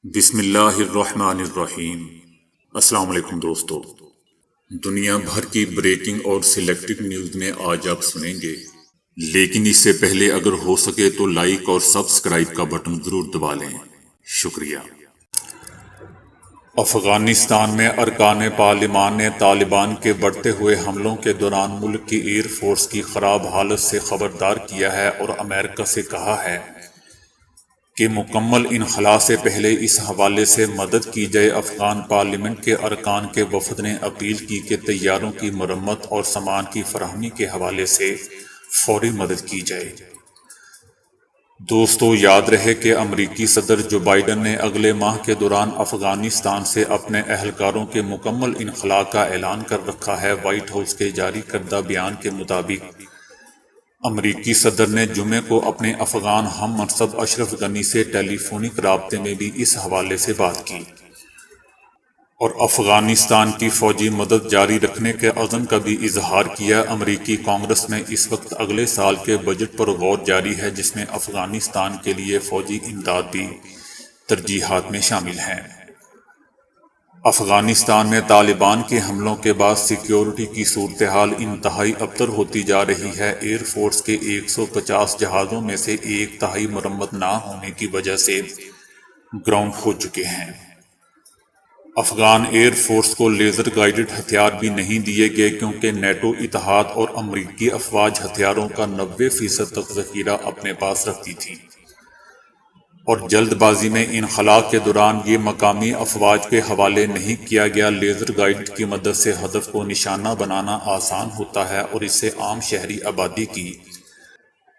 بسم اللہ الرحمن الرحیم۔ السلام علیکم دوستو، دنیا بھر کی بریکنگ اور سلیکٹڈ نیوز میں آج آپ سنیں گے، لیکن اس سے پہلے اگر ہو سکے تو لائک اور سبسکرائب کا بٹن ضرور دبا لیں۔ شکریہ۔ افغانستان میں ارکان پارلیمان نے طالبان کے بڑھتے ہوئے حملوں کے دوران ملک کی ایئر فورس کی خراب حالت سے خبردار کیا ہے اور امریکہ سے کہا ہے کہ مکمل انخلاء سے پہلے اس حوالے سے مدد کی جائے۔ افغان پارلیمنٹ کے ارکان کے وفد نے اپیل کی کہ طیاروں کی مرمت اور سامان کی فراہمی کے حوالے سے فوری مدد کی جائے۔ دوستو، یاد رہے کہ امریکی صدر جو بائیڈن نے اگلے ماہ کے دوران افغانستان سے اپنے اہلکاروں کے مکمل انخلاء کا اعلان کر رکھا ہے۔ وائٹ ہاؤس کے جاری کردہ بیان کے مطابق امریکی صدر نے جمعے کو اپنے افغان ہم منصب اشرف غنی سے ٹیلی فونک رابطے میں بھی اس حوالے سے بات کی اور افغانستان کی فوجی مدد جاری رکھنے کے عزم کا بھی اظہار کیا۔ امریکی کانگریس میں اس وقت اگلے سال کے بجٹ پر غور جاری ہے، جس میں افغانستان کے لیے فوجی امداد بھی ترجیحات میں شامل ہے۔ افغانستان میں طالبان کے حملوں کے بعد سیکیورٹی کی صورتحال انتہائی ابتر ہوتی جا رہی ہے۔ ایئر فورس کے 150 جہازوں میں سے ایک تہائی مرمت نہ ہونے کی وجہ سے گراؤنڈ ہو چکے ہیں۔ افغان ایئر فورس کو لیزر گائیڈڈ ہتھیار بھی نہیں دیے گئے، کیونکہ نیٹو اتحاد اور امریکی افواج ہتھیاروں کا 90% تک ذخیرہ اپنے پاس رکھتی تھی اور جلد بازی میں انخلاء کے دوران یہ مقامی افواج کے حوالے نہیں کیا گیا۔ لیزر گائیڈ کی مدد سے ہدف کو نشانہ بنانا آسان ہوتا ہے اور اس سے عام شہری آبادی کی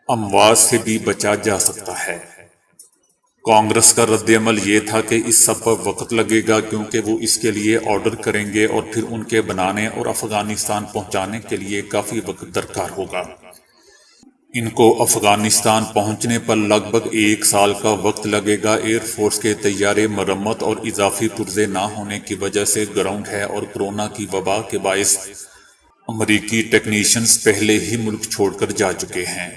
اموات سے بھی بچا جا سکتا ہے۔ کانگریس کا رد عمل یہ تھا کہ اس سب پر وقت لگے گا، کیونکہ وہ اس کے لیے آرڈر کریں گے اور پھر ان کے بنانے اور افغانستان پہنچانے کے لیے کافی وقت درکار ہوگا۔ ان کو افغانستان پہنچنے پر لگ بھگ 1 سال کا وقت لگے گا۔ ایئر فورس کے طیارے مرمت اور اضافی پرزے نہ ہونے کی وجہ سے گراؤنڈ ہے اور کورونا کی وبا کے باعث امریکی ٹیکنیشینز پہلے ہی ملک چھوڑ کر جا چکے ہیں،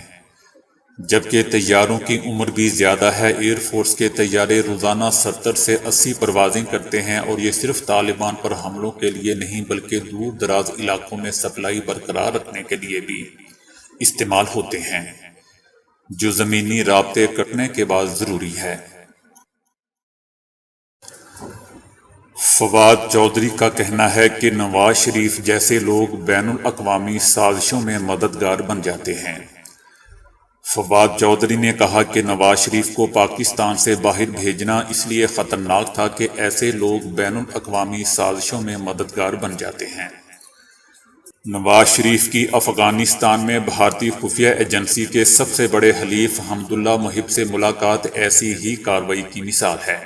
جبکہ طیاروں کی عمر بھی زیادہ ہے۔ ایئر فورس کے طیارے روزانہ 70 سے 80 پروازیں کرتے ہیں اور یہ صرف طالبان پر حملوں کے لیے نہیں بلکہ دور دراز علاقوں میں سپلائی برقرار رکھنے کے لیے بھی استعمال ہوتے ہیں، جو زمینی رابطے کٹنے کے بعد ضروری ہے۔ فواد چودھری کا کہنا ہے کہ نواز شریف جیسے لوگ بین الاقوامی سازشوں میں مددگار بن جاتے ہیں۔ فواد چودھری نے کہا کہ نواز شریف کو پاکستان سے باہر بھیجنا اس لیے خطرناک تھا کہ ایسے لوگ بین الاقوامی سازشوں میں مددگار بن جاتے ہیں۔ نواز شریف کی افغانستان میں بھارتی خفیہ ایجنسی کے سب سے بڑے حلیف حمداللہ محب سے ملاقات ایسی ہی کارروائی کی مثال ہے۔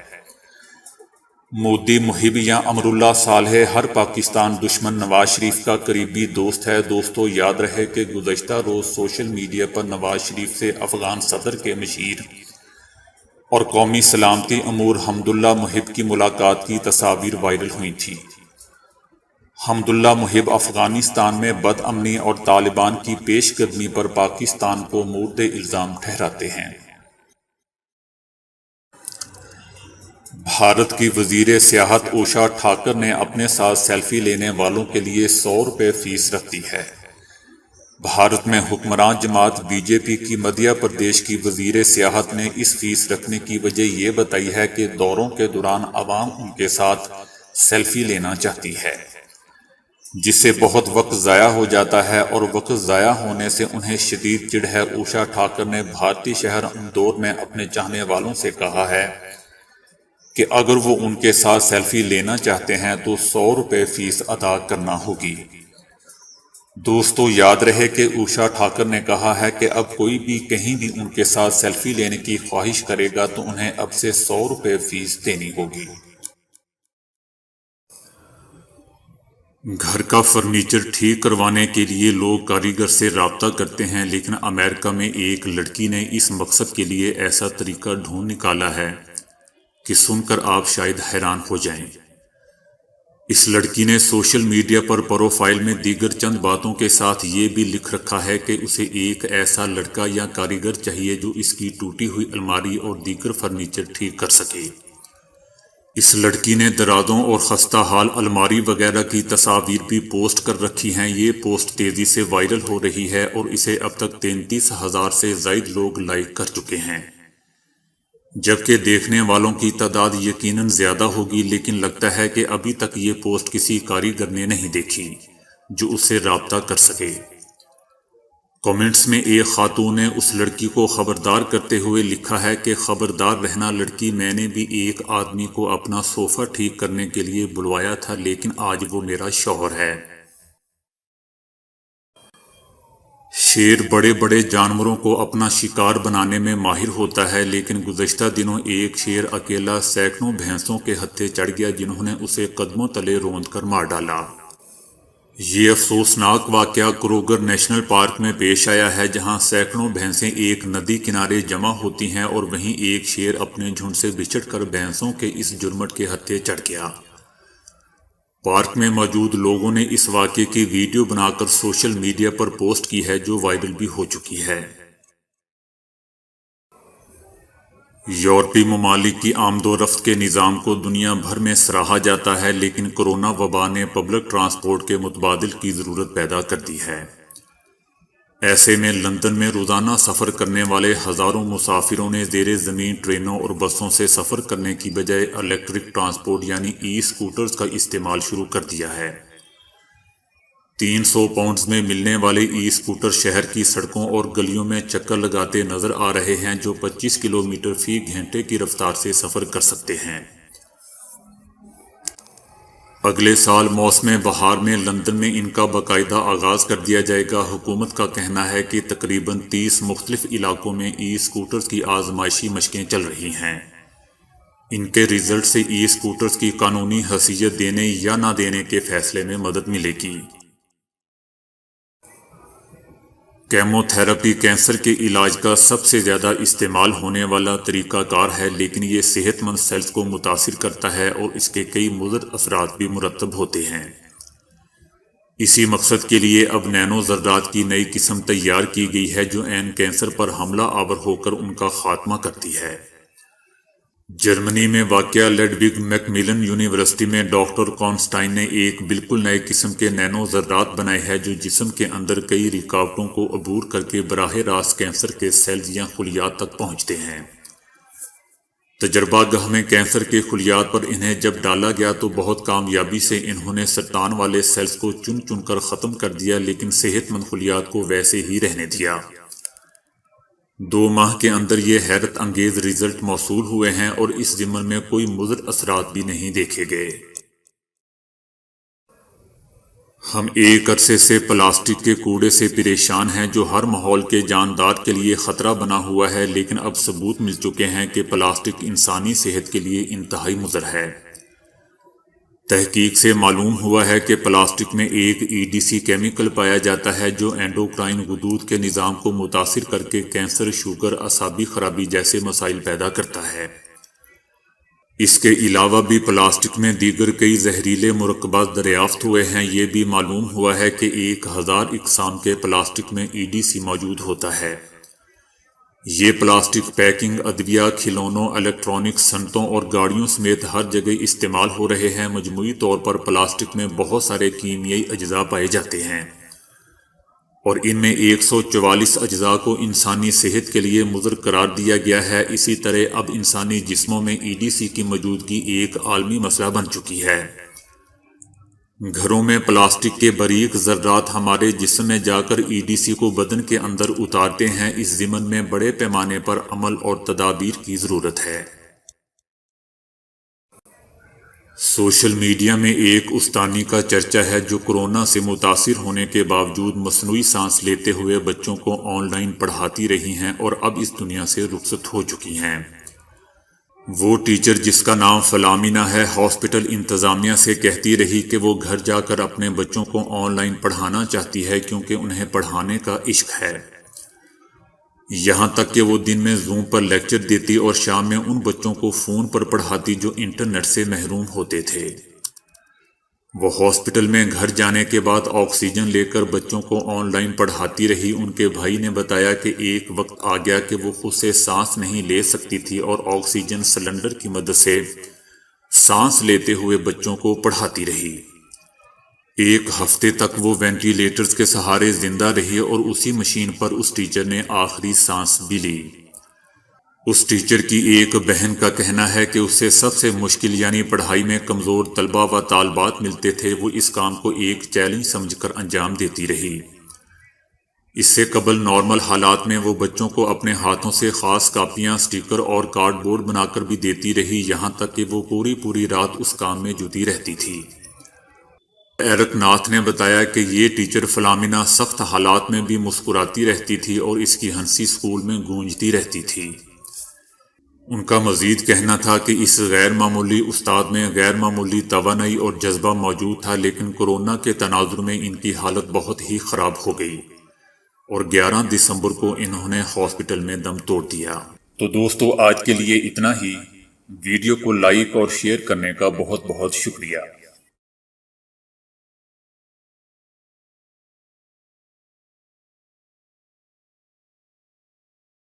مودی محب یا امراللہ صالح ہر پاکستان دشمن نواز شریف کا قریبی دوست ہے۔ دوستو، یاد رہے کہ گزشتہ روز سوشل میڈیا پر نواز شریف سے افغان صدر کے مشیر اور قومی سلامتی امور حمداللہ محب کی ملاقات کی تصاویر وائرل ہوئی تھیں۔ حمداللہ محب افغانستان میں بد امنی اور طالبان کی پیش قدمی پر پاکستان کو مورد الزام ٹھہراتے ہیں۔ بھارت کی وزیر سیاحت اوشا ٹھاکر نے اپنے ساتھ سیلفی لینے والوں کے لیے 100 روپے فیس رکھ دی ہے۔ بھارت میں حکمران جماعت بی جے پی کی مدھیہ پردیش کی وزیر سیاحت نے اس فیس رکھنے کی وجہ یہ بتائی ہے کہ دوروں کے دوران عوام ان کے ساتھ سیلفی لینا چاہتی ہے، جس سے بہت وقت ضائع ہو جاتا ہے اور وقت ضائع ہونے سے انہیں شدید چڑ ہے۔ اوشا ٹھاکر نے بھارتی شہر اندور میں اپنے چاہنے والوں سے کہا ہے کہ اگر وہ ان کے ساتھ سیلفی لینا چاہتے ہیں تو 100 روپے فیس ادا کرنا ہوگی۔ دوستو، یاد رہے کہ اوشا ٹھاکر نے کہا ہے کہ اب کوئی بھی کہیں بھی ان کے ساتھ سیلفی لینے کی خواہش کرے گا تو انہیں اب سے 100 روپے فیس دینی ہوگی۔ گھر کا فرنیچر ٹھیک کروانے کے لیے لوگ کاریگر سے رابطہ کرتے ہیں، لیکن امریکہ میں ایک لڑکی نے اس مقصد کے لیے ایسا طریقہ ڈھونڈ نکالا ہے کہ سن کر آپ شاید حیران ہو جائیں۔ اس لڑکی نے سوشل میڈیا پر پروفائل میں دیگر چند باتوں کے ساتھ یہ بھی لکھ رکھا ہے کہ اسے ایک ایسا لڑکا یا کاریگر چاہیے جو اس کی ٹوٹی ہوئی الماری اور دیگر فرنیچر ٹھیک کر سکے۔ اس لڑکی نے درازوں اور خستہ حال الماری وغیرہ کی تصاویر بھی پوسٹ کر رکھی ہیں۔ یہ پوسٹ تیزی سے وائرل ہو رہی ہے اور اسے اب تک 33,000 سے زائد لوگ لائک کر چکے ہیں، جبکہ دیکھنے والوں کی تعداد یقیناً زیادہ ہوگی، لیکن لگتا ہے کہ ابھی تک یہ پوسٹ کسی کاریگر نے نہیں دیکھی جو اس سے رابطہ کر سکے۔ کمنٹس میں ایک خاتون نے اس لڑکی کو خبردار کرتے ہوئے لکھا ہے کہ خبردار رہنا لڑکی، میں نے بھی ایک آدمی کو اپنا صوفہ ٹھیک کرنے کے لیے بلوایا تھا، لیکن آج وہ میرا شوہر ہے۔ شیر بڑے بڑے جانوروں کو اپنا شکار بنانے میں ماہر ہوتا ہے، لیکن گزشتہ دنوں ایک شیر اکیلا سینکڑوں بھینسوں کے ہتھے چڑھ گیا جنہوں نے اسے قدموں تلے روند کر مار ڈالا۔ یہ افسوسناک واقعہ کروگر نیشنل پارک میں پیش آیا ہے، جہاں سینکڑوں بھینسیں ایک ندی کنارے جمع ہوتی ہیں اور وہیں ایک شیر اپنے جھنڈ سے بچھڑ کر بھینسوں کے اس جرمٹ کے ہتھے چڑھ گیا۔ پارک میں موجود لوگوں نے اس واقعے کی ویڈیو بنا کر سوشل میڈیا پر پوسٹ کی ہے، جو وائرل بھی ہو چکی ہے۔ یورپی ممالک کی آمد و رفت کے نظام کو دنیا بھر میں سراہا جاتا ہے، لیکن کورونا وبا نے پبلک ٹرانسپورٹ کے متبادل کی ضرورت پیدا کر دی ہے۔ ایسے میں لندن میں روزانہ سفر کرنے والے ہزاروں مسافروں نے زیر زمین ٹرینوں اور بسوں سے سفر کرنے کی بجائے الیکٹرک ٹرانسپورٹ یعنی ای اسکوٹرز کا استعمال شروع کر دیا ہے۔ 300 پاؤنڈز میں ملنے والے ای اسکوٹر شہر کی سڑکوں اور گلیوں میں چکر لگاتے نظر آ رہے ہیں، جو 25 کلومیٹر فی گھنٹے کی رفتار سے سفر کر سکتے ہیں۔ اگلے سال موسم بہار میں لندن میں ان کا باقاعدہ آغاز کر دیا جائے گا۔ حکومت کا کہنا ہے کہ تقریباً 30 مختلف علاقوں میں ای اسکوٹرز کی آزمائشی مشقیں چل رہی ہیں۔ ان کے رزلٹ سے ای اسکوٹرز کی قانونی حیثیت دینے یا نہ دینے کے فیصلے میں مدد ملے گی۔ کیمو تھراپی کینسر کے علاج کا سب سے زیادہ استعمال ہونے والا طریقہ کار ہے، لیکن یہ صحت مند سیلز کو متاثر کرتا ہے اور اس کے کئی مضر اثرات بھی مرتب ہوتے ہیں۔ اسی مقصد کے لیے اب نینو ذرات کی نئی قسم تیار کی گئی ہے جو عین کینسر پر حملہ آور ہو کر ان کا خاتمہ کرتی ہے۔ جرمنی میں واقع لیڈوگ میکمیلن یونیورسٹی میں ڈاکٹر کانسٹائن نے ایک بالکل نئے قسم کے نینو ذرات بنائے ہیں جو جسم کے اندر کئی رکاوٹوں کو عبور کر کے براہ راست کینسر کے سیلز یا خلیات تک پہنچتے ہیں۔ تجربہ گاہ میں کینسر کے خلیات پر انہیں جب ڈالا گیا تو بہت کامیابی سے انہوں نے سرطان والے سیلز کو چن چن کر ختم کر دیا، لیکن صحت مند خلیات کو ویسے ہی رہنے دیا۔ 2 ماہ کے اندر یہ حیرت انگیز رزلٹ موصول ہوئے ہیں اور اس ضمن میں کوئی مضر اثرات بھی نہیں دیکھے گئے۔ ہم ایک عرصے سے پلاسٹک کے کوڑے سے پریشان ہیں جو ہر ماحول کے جاندار کے لیے خطرہ بنا ہوا ہے، لیکن اب ثبوت مل چکے ہیں کہ پلاسٹک انسانی صحت کے لیے انتہائی مضر ہے۔ تحقیق سے معلوم ہوا ہے کہ پلاسٹک میں ایک EDC کیمیکل پایا جاتا ہے جو اینڈوکرائن غدود کے نظام کو متاثر کر کے کینسر، شوگر، اعصابی خرابی جیسے مسائل پیدا کرتا ہے۔ اس کے علاوہ بھی پلاسٹک میں دیگر کئی زہریلے مرکبات دریافت ہوئے ہیں۔ یہ بھی معلوم ہوا ہے کہ 1000 اقسام کے پلاسٹک میں EDC موجود ہوتا ہے۔ یہ پلاسٹک پیکنگ، ادویہ، کھلونوں، الیکٹرانکس، صنعتوں اور گاڑیوں سمیت ہر جگہ استعمال ہو رہے ہیں۔ مجموعی طور پر پلاسٹک میں بہت سارے کیمیائی اجزاء پائے جاتے ہیں اور ان میں 144 اجزاء کو انسانی صحت کے لیے مضر قرار دیا گیا ہے۔ اسی طرح اب انسانی جسموں میں EDC کی موجودگی ایک عالمی مسئلہ بن چکی ہے۔ گھروں میں پلاسٹک کے باریک ذرات ہمارے جسم میں جا کر EDC کو بدن کے اندر اتارتے ہیں۔ اس ضمن میں بڑے پیمانے پر عمل اور تدابیر کی ضرورت ہے۔ سوشل میڈیا میں ایک استانی کا چرچا ہے جو کورونا سے متاثر ہونے کے باوجود مصنوعی سانس لیتے ہوئے بچوں کو آن لائن پڑھاتی رہی ہیں اور اب اس دنیا سے رخصت ہو چکی ہیں۔ وہ ٹیچر جس کا نام فلامینہ ہے، ہاسپٹل انتظامیہ سے کہتی رہی کہ وہ گھر جا کر اپنے بچوں کو آن لائن پڑھانا چاہتی ہے کیونکہ انہیں پڑھانے کا عشق ہے۔ یہاں تک کہ وہ دن میں زوم پر لیکچر دیتی اور شام میں ان بچوں کو فون پر پڑھاتی جو انٹرنیٹ سے محروم ہوتے تھے۔ وہ ہاسپٹل میں گھر جانے کے بعد آکسیجن لے کر بچوں کو آن لائن پڑھاتی رہی۔ ان کے بھائی نے بتایا کہ ایک وقت آ گیا کہ وہ خود سے سانس نہیں لے سکتی تھی اور آکسیجن سلنڈر کی مدد سے سانس لیتے ہوئے بچوں کو پڑھاتی رہی۔ ایک ہفتے تک وہ وینٹیلیٹرز کے سہارے زندہ رہی اور اسی مشین پر اس ٹیچر نے آخری سانس بھی لی۔ اس ٹیچر کی ایک بہن کا کہنا ہے کہ اسے سب سے مشکل یعنی پڑھائی میں کمزور طلبہ و طالبات ملتے تھے، وہ اس کام کو ایک چیلنج سمجھ کر انجام دیتی رہی۔ اس سے قبل نارمل حالات میں وہ بچوں کو اپنے ہاتھوں سے خاص کاپیاں، سٹیکر اور کارڈ بورڈ بنا کر بھی دیتی رہی، یہاں تک کہ وہ پوری رات اس کام میں جٹی رہتی تھی۔ ایرک ناتھ نے بتایا کہ یہ ٹیچر فلامنا سخت حالات میں بھی مسکراتی رہتی تھی اور اس کی ہنسی اسکول میں گونجتی رہتی تھی۔ ان کا مزید کہنا تھا کہ اس غیر معمولی استاد میں غیر معمولی توانائی اور جذبہ موجود تھا، لیکن کورونا کے تناظر میں ان کی حالت بہت ہی خراب ہو گئی اور 11 دسمبر کو انہوں نے ہاسپٹل میں دم توڑ دیا۔ تو دوستو، آج کے لیے اتنا ہی۔ ویڈیو کو لائک اور شیئر کرنے کا بہت بہت شکریہ۔